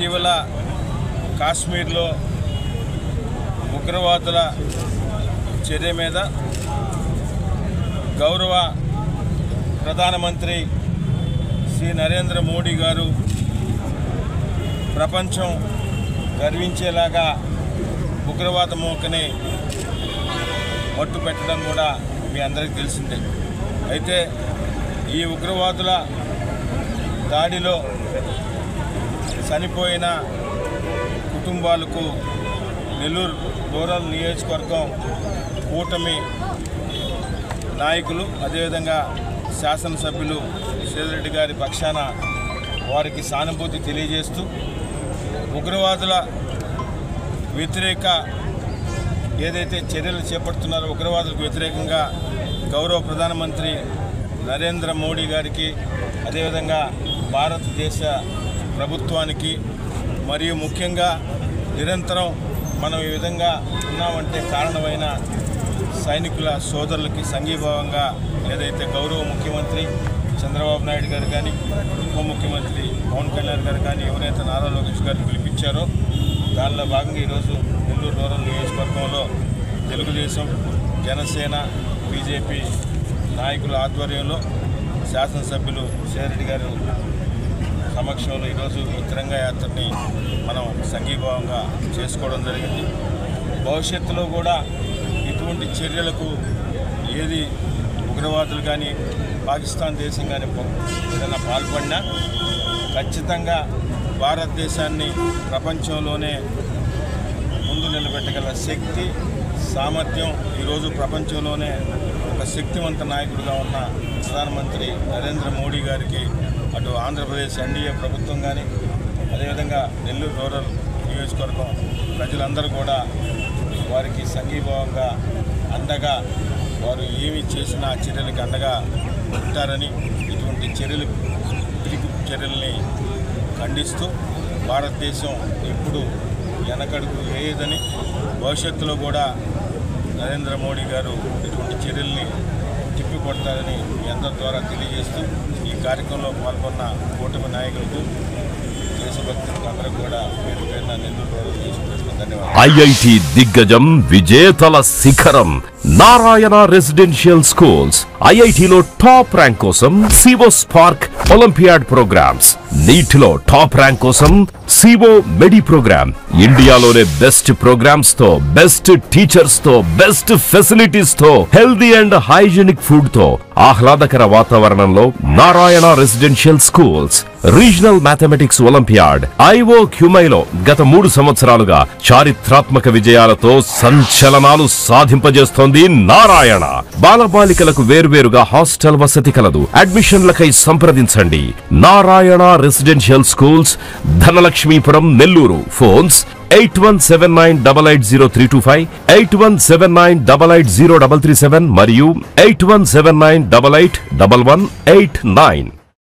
ఇటీవల కాశ్మీర్లో ఉగ్రవాదుల చర్య మీద గౌరవ ప్రధానమంత్రి శ్రీ నరేంద్ర మోడీ గారు ప్రపంచం గర్వించేలాగా ఉగ్రవాద మూకని మట్టు పెట్టడం కూడా మీ అందరికీ తెలిసిందే. అయితే ఈ ఉగ్రవాదుల దాడిలో చనిపోయిన కుటుంబాలకు నెల్లూరు రూరల్ నియోజకవర్గం కూటమి నాయకులు అదేవిధంగా శాసనసభ్యులు శ్రీధర్ గారి పక్షాన వారికి సానుభూతి తెలియజేస్తూ ఉగ్రవాదుల వ్యతిరేక ఏదైతే చర్యలు చేపడుతున్నారో ఉగ్రవాదులకు వ్యతిరేకంగా గౌరవ ప్రధానమంత్రి నరేంద్ర మోడీ గారికి అదేవిధంగా భారతదేశ ప్రభుత్వానికి మరియు ముఖ్యంగా నిరంతరం మనం ఈ విధంగా ఉన్నామంటే కారణమైన సైనికుల సోదరులకి సంఘీభావంగా ఏదైతే గౌరవ ముఖ్యమంత్రి చంద్రబాబు నాయుడు గారు కానీ ఉప ముఖ్యమంత్రి పవన్ కళ్యాణ్ గారు కానీ యువనేత నారా లోకేష్ గారిని పిలిపించారో దానిలో భాగంగా ఈరోజు నెల్లూరు రూరల్ నియోజకవర్గంలో తెలుగుదేశం జనసేన బీజేపీ నాయకుల ఆధ్వర్యంలో శాసనసభ్యులు శ్రీధర్ గారు సమక్షంలో ఈరోజు ఈ తిరంగా యాత్రని మనం సంఘీభావంగా చేసుకోవడం జరిగింది. భవిష్యత్తులో కూడా ఇటువంటి చర్యలకు ఏది ఉగ్రవాదులు కానీ పాకిస్తాన్ దేశం కానీ ఏదైనా పాల్పడినా ఖచ్చితంగా భారతదేశాన్ని ప్రపంచంలోనే ముందు నిలబెట్టగల శక్తి సామర్థ్యం ఈరోజు ప్రపంచంలోనే ఒక శక్తివంత నాయకుడిగా ఉన్న ప్రధానమంత్రి నరేంద్ర మోడీ గారికి అటు ఆంధ్రప్రదేశ్ ఎన్డీఏ ప్రభుత్వం కానీ అదేవిధంగా నెల్లూరు రూరల్ నియోజకవర్గం ప్రజలందరూ కూడా వారికి సంఘీభావంగా అండగా వారు ఏమి చేసిన చర్యలకి అండగా ఉంటారని ఇటువంటి చర్యల్ని ఖండిస్తూ భారతదేశం ఎప్పుడు వెనకడుగు వేయదని భవిష్యత్తులో కూడా నరేంద్ర మోడీ గారు ఇటువంటి చర్యల్ని తిప్పికొడతారని మీ అందరి ద్వారా తెలియజేస్తూ ఈ కార్యక్రమంలో పాల్గొన్న కూటమి నాయకులకు దేశభక్తులకు అందరికీ కూడా పేరు పేరున నెల్లూరు ధన్యవాదాలు. ఐఐటి దిగ్గజం విజేతల శిఖరం నారాయణ రెసిడెన్షియల్ స్కూల్స్. ఐఐటిలో టాప్ ర్యాంక్ కోసం సివో స్పార్క్ ఒలింపియాడ్ ప్రోగ్రామ్స్, నీట్లో టాప్ ర్యాంక్ కోసం సివో మెడి ప్రోగ్రామ్. ఇండియాలోనే బెస్ట్ ప్రోగ్రామ్స్ తో, బెస్ట్ టీచర్స్ తో, బెస్ట్ ఫెసిలిటీస్ తో, హెల్దీ అండ్ హైజీనిక్ ఫుడ్ తో, ఆహ్లాదకర వాతావరణంలో Narayana residential schools. Regional mathematics olympiad ఐఓ క్యూమైలో గత 3 సంవత్సరాలుగా చారిత్రాత్మక విజయాలతో సంచలనాలు సాధింపజేస్తోంది నారాయణ. బాలబాలికలకు వేర్వేరుగా హాస్టల్ వసతి కలదు. అడ్మిషన్లకై సంప్రదించండి. Narayana residential schools, Dhanalakshmipuram, Nellore. Phones 8179880325, 8179880337 మరియు 8179881189.